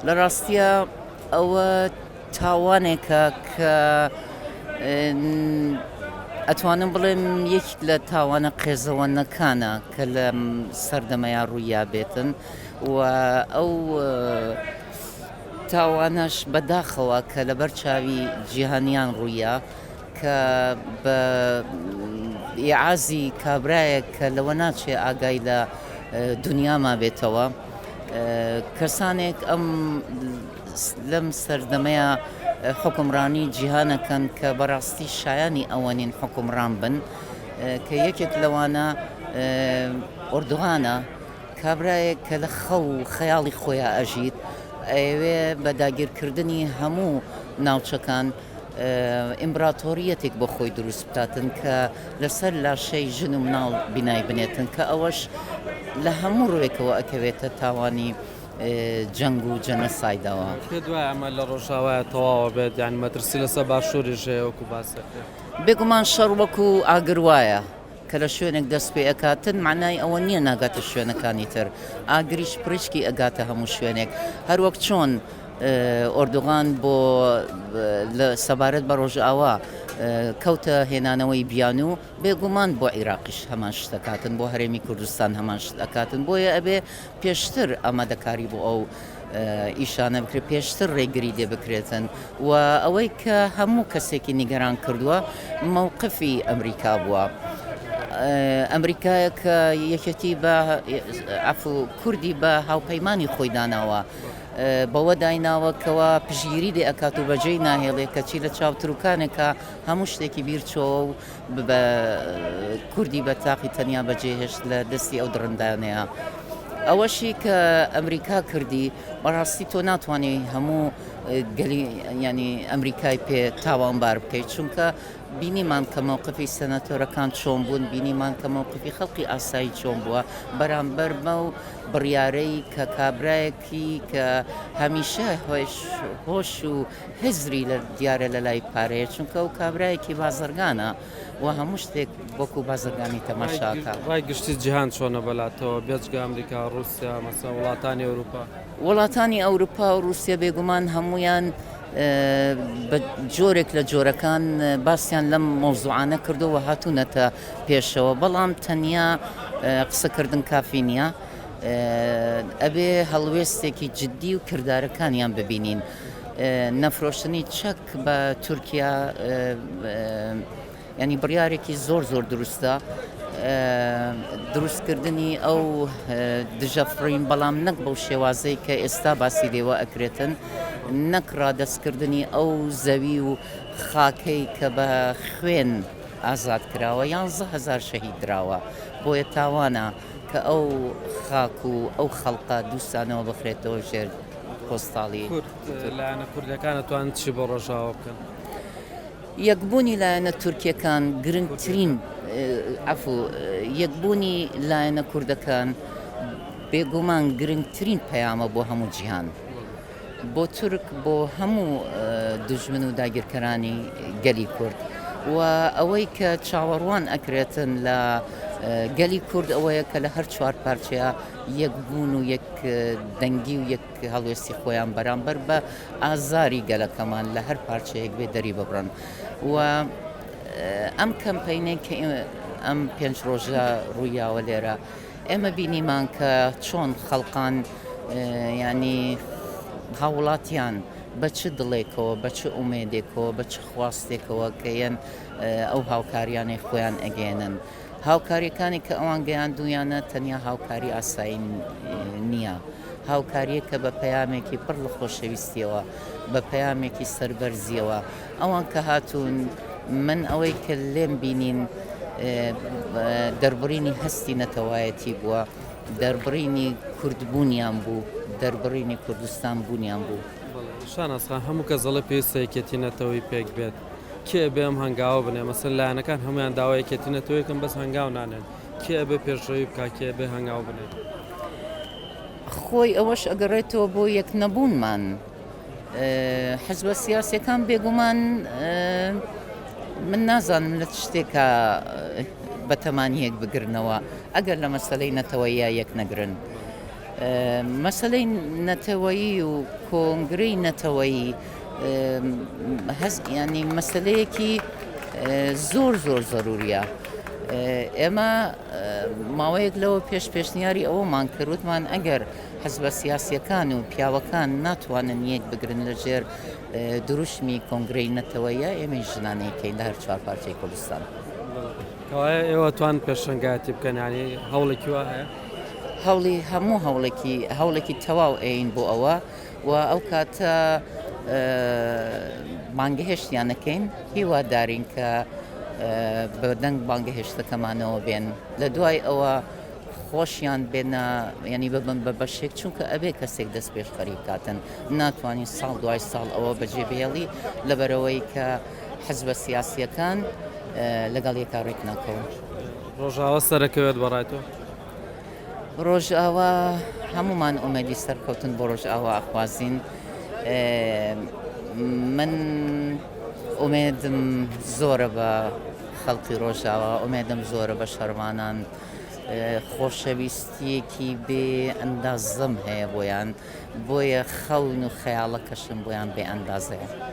لە ڕاستیە ئەوە تاوانێکە کە ئەتوانم بڵێم یەکێک لە تاوانە قێزەوەنەکانە کە لە سەردەمەیان ڕوویا بێتن و ئەو تاوانەش بەداخەوە کە لەبەر چاوی جیهانیان ڕوویا کە بە ئیعازی کابرایەک کە لەوە ناچێ ئاگای لە دنیاما بێتەوە کەسانێک ئەم لەم سەردەمەیە حکومڕانی جیهانەکەن کە بەڕاستی شایانی ئەوەنین حکومڕان بن کە یەکێک لەوانە ئۆردوغانە کابرایەک کە لە خەو خەیاڵی خۆیان ئەژیت ئەوێ بە داگیرکردنی هەموو ناوچەکان ئیمبراتۆریەتێک بۆ خۆی دروست بکاتن کە لەسەر لاشەی ژن و مناڵ بینای بنێتن کە ئەوەش لە هەموو ڕوێکەوە ئەکەوێتە تاوانی جەنگ و جەنەسایدەوە. پێ دوای ئەمە لە ڕۆژاوایە تەواوە بێت یان مەترسی لەسەر باشووریش هەیە وەکو باسە بێگومان شەڕ وەکو ئاگروایە کە لە شوێنێک دەست پێ ئەکاتن معنای ئەوە نییە ناگاتە شوێنەکانی تر ئاگریش پرچکی ئەگاتە هەموو شوێنێک هەروەک چۆن ئۆردوغان بۆ لە سەبارەت بە ڕۆژئاوا کەوتە هێنانەوەی بیان و بێگومان بۆ عێراقیش هەمان شتەکاتن بۆ هەرێمی کوردستان هەمان شتەکاتن بۆیە ئەبێ پێشتر ئامادەکاری بۆ ئەو ئیشانە بکرێت پێشتر ڕێگری دێ بکرێتن و ئەوەی کە هەموو کەسێکی نیگەران کردووە مووقفی ئەمریکا بووە. ئەمریکایە کە یەکەتی بە ئەفو کوردی بە هاوپەیمانی خۆی داناوە بەوە دایناوەکەوە پژگیری لێ ئەکات و بەجێی ناهێڵێ کەچی لە چاوتروکانێکە هەموو شتێکی بیرچۆوە و بە کوردی بە تاقی تەنیا بەجێهێشت لە دەستی ئەو درڕندانەیە. ئەوەشی کە ئەمریکا کردی بەڕاستی تۆ ناتوانێت هەموو ینی ئەمریکای پێ تاوانبار بکەیت چونکە بینیمان کە مووقفی سەناتۆرەکان چۆن بوون بینیمان کە مووقفی خەڵقی ئاسایی چۆن بووە بەرامبەر بە و بڕیارەی کە کابرایەکی کە هەمیشە هۆش و هزری لە دیارە لە لای پارەیە چونکە ئەو کابرایەکی بازرگانە و هەموو شتێک وەکو بازرگانی تەماشاکە. ڕای گشتی جیهان چۆنە بەلاتەوە بێجگە ئەمریکا رووسیا مەسە وڵاتانی ئەوروپا وڵاتانی ئەوروپا و رووسیا بێگومان هەمویان بە جۆرێک لە جۆرەکان باسییان لەم مۆزوعانە کردەوە هاتوونەتە پێشەوە بەڵام تەنیا قسەکردن کافی نییە ئەبێ هەڵوێستێکی جددی و کردارەکانیان ببینین نەفرۆشتنی چەک بە تورکیا ینی بڕیارێکی زۆر دروستە دروستکردنی ئەو دژەفڕین بەڵام نەک بەو شێوازەی کە ئێستا باسی لێوە ئەکرێتن نەک ڕادەستکردنی ئەو زەوی و خاکەی کە بە خوێن ئازاد کراوە 11,000 شەهید دراوە بۆیە تاوانە کە ئەو خاک و ئەو خەڵقە دووسانەوە بخرێتەوە ژێر پۆستاڵی لایەنە کوردەکانە توانن چی بۆ ڕۆژاوە بکەن. یەکبوونی لایەنە تورکیەکان گرنگترین یەکبوونی لایەنە کوردەکان بێگومان گرنگترین پەیامە بۆ هەموو جیهان بۆ تورک بۆ هەموو دوژمن و داگیرکەرانی گەلی کورد و ئەوەی کە چاوەڕوان ئەکرێتن لە گەلی کورد ئەوەیە کە لە هەر چوار پارچەیە یەکبوون و یەک دەنگی و یەک هەڵوێستی خۆیان بەرامبەر بە ئازاری گەلەکەمان لە هەر پارچەیەک بێ دەری ببڕن و ئەم کەمپەینەی کە ئەم 5 ڕۆژە ڕوویاوە لێرە ئێمە بینیمان کە چۆن خەڵقان ینی هاوڵاتیان بە چ دڵێکەوە بە چ ئومێدێکەوە بە چ خواستێکەوە کەیەن ئەو هاوکاریانەی خۆیان ئەگەێنن هاوکاریەکانی کە ئەوان گەیاندویانە تەنیا هاوکاری ئاسایی نییە هاوکاریە کە بە پەیامێکی پڕ لە خۆشەویستیەوە بە پەیامێکی سەربەرزیەوە ئەوان کە هاتوون من ئەوەی کە لێم بینین دەربڕینی هەستی نەتەوایەتی بووە دەربڕینی کوردبوونیان بوو دەربڕینی کوردستان بوونیان بوو. شانەسخان هەموو کە زەڵە پێویستە یەکێتینەتەوەی پێک بێت کێ بێم هەنگاوە بنێ مەسەن لایەنەکان هەمویان داوای یەکێتینەتەوەیەکەم بەس هەنگاو نانێن کێ بێ پێشڕەوی بکا کێ بێ هەنگاو بنێت خۆی ئەوەش ئەگەڕێتەوە بۆ یەک نەبوونمان حزبە سیاسیەکان بێگومان من نازانم لە شتێکە بە تەمانیەک بگرنەوە ئەگەر لە مەسەلەی نەتەوەیە یەک نەگرن مەسەلەی نەتەوەیی و کۆنگرەی نەتەوەیی ینی مەسلەیەکی زۆر زۆر زەروریە. ئێمە ماوەیەک لەوە پێشنیاری ئەوەمان کردوتمان ئەگەر حەزبە سیاسیەکان و پیاوەکان ناتوانن یەک بگرن لەژێر دروشمی کۆنگرەی نەتەوەیە ئێمەی ژنانەیەکەین لە هەر چوار پارچەی کوردستان. کەوایە ئێوە توان پێشنگاتی بکەنانی هەوڵێکی وا هەیە؟ هەوڵی هەموو هەوڵێکی تەواو ئەین بۆ ئەوە و ئەو کاتە بانگهێشتیانەکەین هیوادارین کە بەدەنگ بانگهێشتەکەمانەوە بێن لە دوای ئەوە خۆشیان بێنە ینی ببن بە بەشێک چونکە ئەبێ کەسێک دەست پێش خەریک کاتن ناتوانین ساڵ دوای ساڵ ئەوە بەجێبهێڵی لەبەرەوەی کە حەزبە سیاسیەکان لەگەڵ یەکا ڕێک ناکەون. ڕۆژاوە سەرەکەوێت بەڕایتەوە؟ ڕۆژئاوا هەمومان ئومێدی سەرکەوتن بۆ ڕۆژئاوا ئەخوازین. من ئومێدم زۆرە بە خەڵکی ڕۆژئاوا، ئومێدم زۆرە بە شەروانان، خۆشەویستیەکی بێ ئەندازەم هەیە بۆیان، بۆیە خەون و خەیاڵەکەشم بۆیان بێ ئەندازەیە.